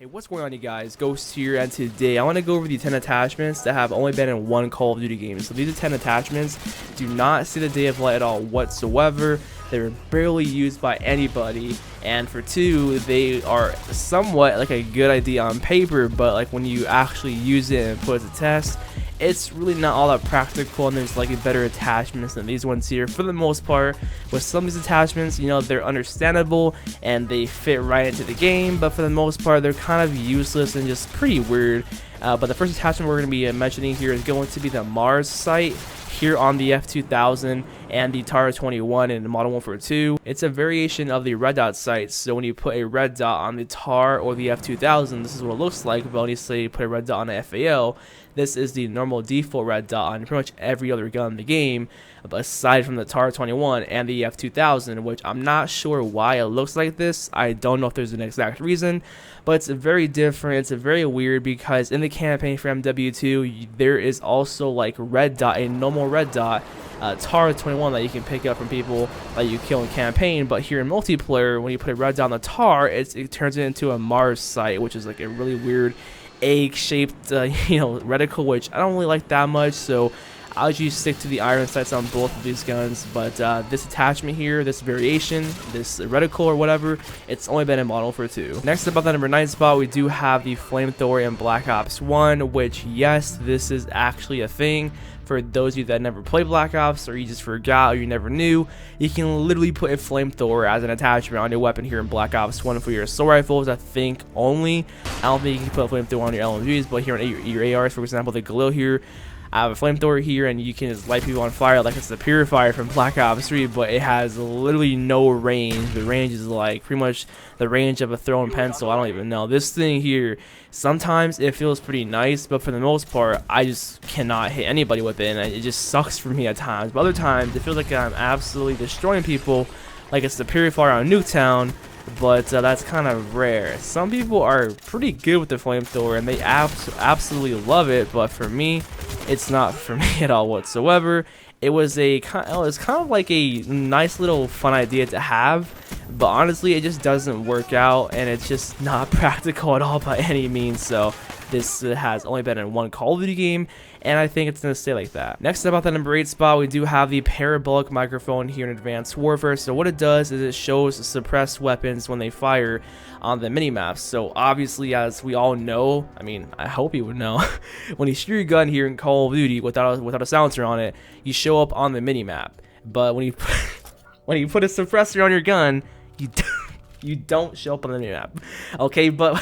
Hey, what's going on, you guys? Ghost here, and today I want to go over the 10 attachments that have only been in one Call of Duty game. So these are 10 attachments do not see the day of light at all whatsoever. They're barely used by anybody, and for two, they are somewhat like a good idea on paper, but like when you actually use it and put it to test, it's really not all that practical, and there's like better attachments than these ones here for the most part. With some of these attachments, you know, they're understandable and they fit right into the game, but for the most part they're kind of useless and just pretty weird. But the first attachment we're going to be mentioning here is going to be the Mars sight here on the F2000 and the TAR 21 in Model 142. It's a variation of the red dot sight, so when you put a red dot on the TAR or the F2000, this is what it looks like. But when you say put a red dot on the FAL, this is the normal default red dot on pretty much every other gun in the game, aside from the TAR 21 and the F2000, which I'm not sure why it looks like this. I don't know if there's an exact reason, but it's very different. It's very weird because in the campaign for MW2, there is also like red dot, a normal red dot, TAR 21 that you can pick up from people that you kill in campaign. But here in multiplayer, when you put a red dot on the TAR, it turns it into a Mars sight, which is like a really weird egg-shaped reticle, which I don't really like that much, so I'll usually stick to the iron sights on both of these guns. But this attachment here, this variation, this reticle or whatever, it's only been in Model for 2. Next up, on the number 9 spot, we do have the flamethrower in Black Ops 1, which, yes, this is actually a thing. For those of you that never played Black Ops, or you just forgot, or you never knew, you can literally put a flamethrower as an attachment on your weapon here in Black Ops 1 for your assault rifles, I think, only. I don't think you can put a flamethrower on your LMGs, but here on your ARs, for example, the Galil here, I have a flamethrower here, and you can just light people on fire like it's the Purifier from Black Ops 3, but it has literally no range. The range is like pretty much the range of a thrown pencil. I don't even know. This thing here, sometimes it feels pretty nice, but for the most part, I just cannot hit anybody with it, and it just sucks for me at times. But other times, it feels like I'm absolutely destroying people, like it's the Purifier on Nuketown. But that's kind of rare. Some people are pretty good with the flamethrower and they absolutely love it, but for me, it's not for me at all whatsoever. It was kind of like a nice little fun idea to have, but honestly, it just doesn't work out, and it's just not practical at all by any means. So this has only been in one Call of Duty game, and I think it's going to stay like that. Next up, at the number 8 spot, we do have the Parabolic Microphone here in Advanced Warfare. So what it does is it shows suppressed weapons when they fire on the minimaps. So obviously, as we all know, I mean, I hope you would know, when you shoot your gun here in Call of Duty without a silencer on it, you show up on the minimap. But when you put a suppressor on your gun, you don't show up on the minimap. Okay, but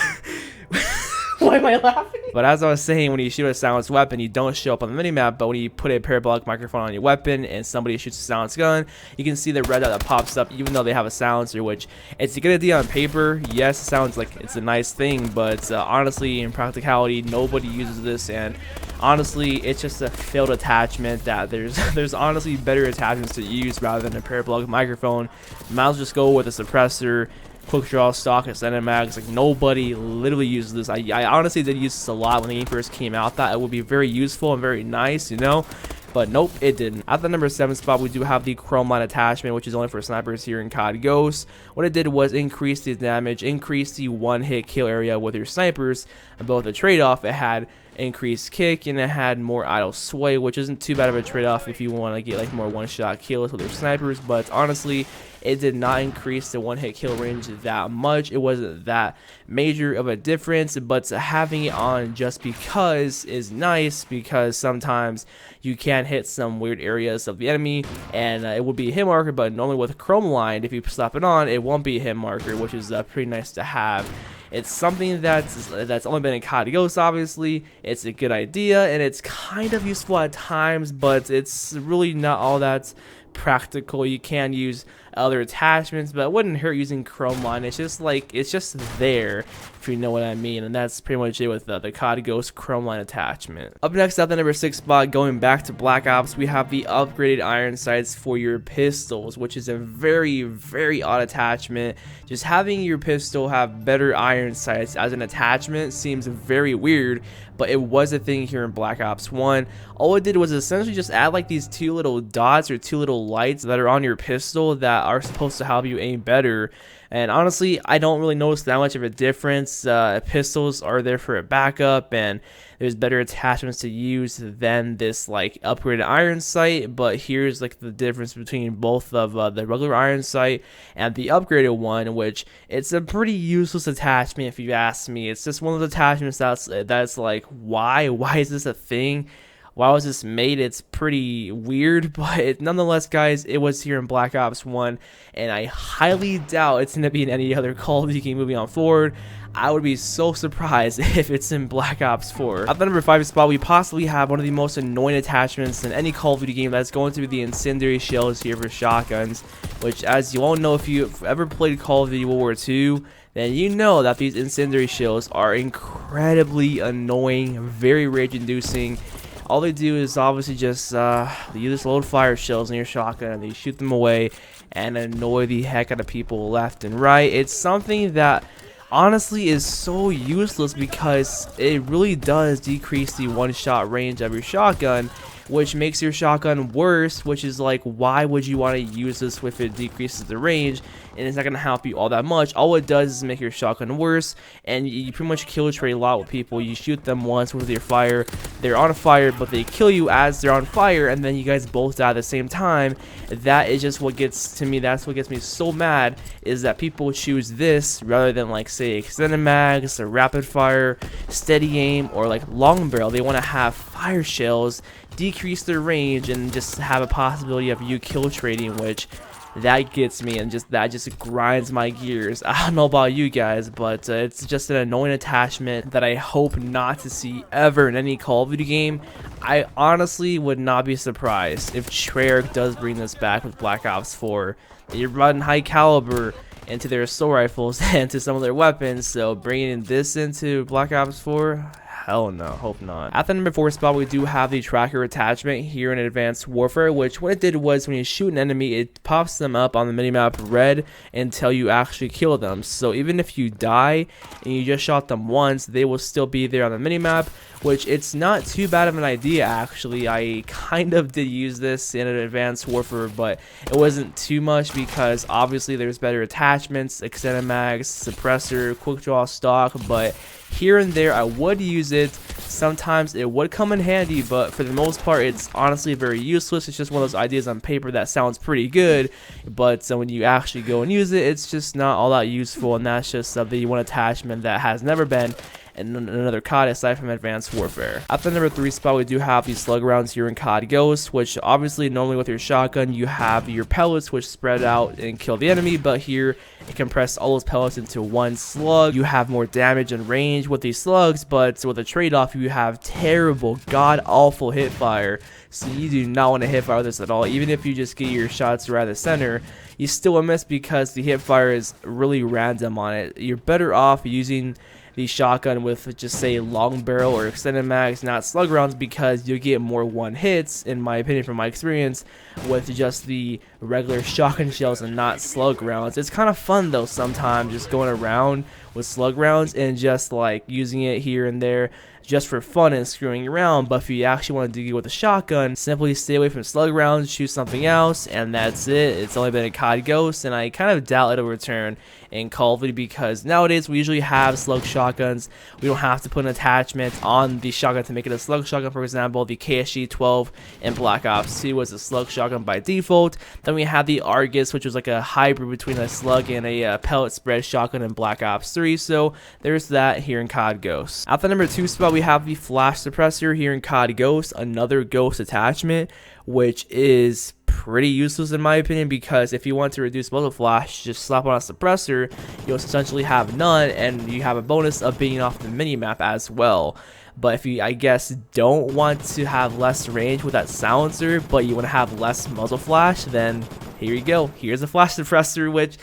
why am I laughing? But as I was saying, when you shoot a silenced weapon, you don't show up on the minimap, but when you put a parabolic microphone on your weapon and somebody shoots a silenced gun, you can see the red dot that pops up even though they have a silencer, which it's a good idea on paper. Yes, it sounds like it's a nice thing, but honestly, in practicality, nobody uses this, and honestly, it's just a failed attachment that there's honestly better attachments to use rather than a parabolic microphone. Might as well just go with a suppressor, quick draw stock, extended mags. Like, nobody literally uses this. I honestly did use this a lot when the game first came out. Thought it would be very useful and very nice, you know, but nope, it didn't. At the number 7 spot, we do have the Chromeline attachment, which is only for snipers here in CoD Ghost. What it did was increase the damage, increase the one-hit kill area with your snipers, and both the trade-off, it had increased kick and it had more idle sway, which isn't too bad of a trade-off if you want to get like more one-shot kills with your snipers. But honestly, it did not increase the one-hit kill range that much. It wasn't that major of a difference, but having it on just because is nice, because sometimes you can hit some weird areas of the enemy and it would be a hit marker, but normally with Chromeline, if you slap it on, it won't be a hit marker, which is pretty nice to have. It's something that's only been in CoD Ghost, obviously. It's a good idea, and it's kind of useful at times, but it's really not all that practical. You can use other attachments, but it wouldn't hurt using Chromeline. It's just there, if you know what I mean. And that's pretty much it with the CoD Ghost Chromeline attachment. Up next, at the number 6 spot, going back to Black Ops, we have the upgraded iron sights for your pistols, which is a very, very odd attachment. Just having your pistol have better iron sights as an attachment seems very weird, but it was a thing here in Black Ops 1. All it did was essentially just add like these two little dots or two little lights that are on your pistol that that are supposed to help you aim better. And honestly, I don't really notice that much of a difference. Pistols are there for a backup, and there's better attachments to use than this like upgraded iron sight. But here's like the difference between both of the regular iron sight and the upgraded one, which it's a pretty useless attachment if you ask me. It's just one of those attachments that's like, why is this a thing? Why was this made? It's pretty weird, but nonetheless, guys, it was here in Black Ops 1, and I highly doubt it's going to be in any other Call of Duty game moving on forward. I would be so surprised if it's in Black Ops 4. At the number 5 spot, we possibly have one of the most annoying attachments in any Call of Duty game. That's going to be the incendiary shells here for shotguns, which, as you all know, if you've ever played Call of Duty World War II, then you know that these incendiary shells are incredibly annoying, very rage-inducing. All they do is obviously just you just load fire shells in your shotgun and you shoot them away and annoy the heck out of people left and right. It's something that honestly is so useless because it really does decrease the one-shot range of your shotgun, which makes your shotgun worse, which is like, why would you want to use this if it decreases the range and it's not going to help you all that much? All it does is make your shotgun worse, and you pretty much kill trade a lot with people. You shoot them once with your fire, they're on fire, but they kill you as they're on fire, and then you guys both die at the same time. That is just what gets to me. That's what gets me so mad, is that people choose this rather than, like, say, extended mags or rapid fire, steady aim, or like long barrel. They want to have fire shells, decrease their range, and just have a possibility of you kill trading, which that gets me, and that just grinds my gears. I don't know about you guys, but it's just an annoying attachment that I hope not to see ever in any Call of Duty game. I honestly would not be surprised if Treyarch does bring this back with Black Ops 4. You're running high caliber into their assault rifles and to some of their weapons, so bringing this into Black Ops 4, hell no, hope not. At the number 4 spot, we do have the tracker attachment here in Advanced Warfare, which what it did was when you shoot an enemy, it pops them up on the minimap red until you actually kill them. So even if you die and you just shot them once, they will still be there on the minimap, which it's not too bad of an idea actually. I kind of did use this in an Advanced Warfare, but it wasn't too much because obviously there's better attachments, extended mags, suppressor, quick draw stock, but here and there I would use it. Sometimes it would come in handy, but for the most part it's honestly very useless. It's just one of those ideas on paper that sounds pretty good, but when you actually go and use it, it's just not all that useful, and that's just the one attachment that has never been in another COD aside from Advanced Warfare. At the number 3 spot, we do have these slug rounds here in COD Ghost, which obviously normally with your shotgun you have your pellets which spread out and kill the enemy, but here it compressed all those pellets into one slug. You have more damage and range with these slugs, but with a trade-off you have terrible, god-awful hit fire. So you do not want to hit fire with this at all. Even if you just get your shots right at the center, you still will miss because the hip fire is really random on it. You're better off using the shotgun with just say long barrel or extended mags, not slug rounds, because you get more one hits, in my opinion, from my experience, with just the regular shotgun shells and not slug rounds. It's kind of fun though sometimes just going around with slug rounds and just like using it here and there just for fun and screwing around. But if you actually want to deal with a shotgun, simply stay away from slug rounds, shoot something else, and that's it. It's only been a COD Ghost, and I kind of doubt it'll return in Call of Duty because nowadays we usually have slug shotguns. We don't have to put an attachment on the shotgun to make it a slug shotgun. For example, the KSG-12 in Black Ops 2 was a slug shotgun by default. Then we had the Argus, which was like a hybrid between a slug and a pellet spread shotgun in Black Ops 3. So there's that here in COD Ghost. At the number 2 spot, we have the flash suppressor here in COD Ghost, another Ghost attachment, which is pretty useless in my opinion, because if you want to reduce muzzle flash, just slap on a suppressor, you'll essentially have none, and you have a bonus of being off the minimap as well. But if you, I guess, don't want to have less range with that silencer, but you want to have less muzzle flash, then here you go. Here's a flash suppressor, which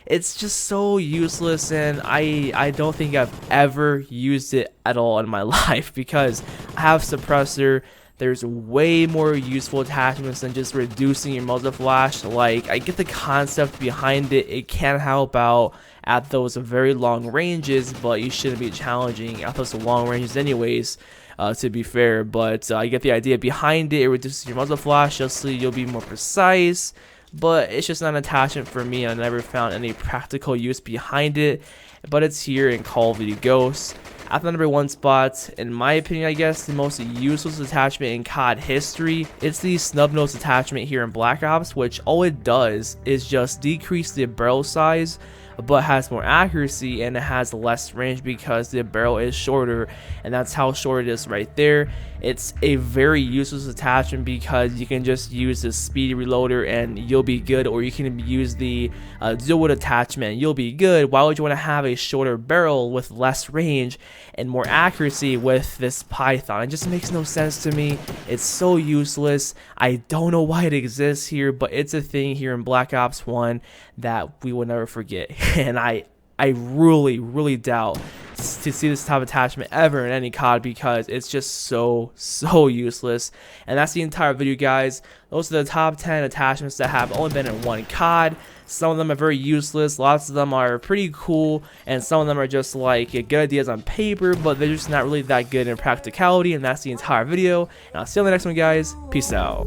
it's just so useless, and I don't think I've ever used it at all in my life because I have suppressor. There's way more useful attachments than just reducing your muzzle flash. Like, I get the concept behind it. It can help out at those very long ranges, but you shouldn't be challenging at those long ranges anyways, to be fair. But I get the idea behind it. It reduces your muzzle flash just so you'll be more precise. but it's just not an attachment for me. I never found any practical use behind it, but it's here in Call of Duty Ghosts. At the number 1 spot, in my opinion, I guess the most useless attachment in COD history, it's the snubnosed attachment here in Black Ops, which all it does is just decrease the barrel size, but has more accuracy and it has less range because the barrel is shorter, and that's how short it is right there. It's a very useless attachment because you can just use the speed reloader and you'll be good, or you can use the dual wield attachment and you'll be good. Why would you want to have a shorter barrel with less range and more accuracy with this Python? It just makes no sense to me. It's so useless. I don't know why it exists here, but it's a thing here in Black Ops 1 that we will never forget. And I really doubt to see this type of attachment ever in any COD because it's just so useless. And that's the entire video, guys. Those are the top 10 attachments that have only been in one COD. Some of them are very useless, lots of them are pretty cool, and some of them are just like good ideas on paper, but they're just not really that good in practicality. And that's the entire video, and I'll see you on the next one, guys. Peace out.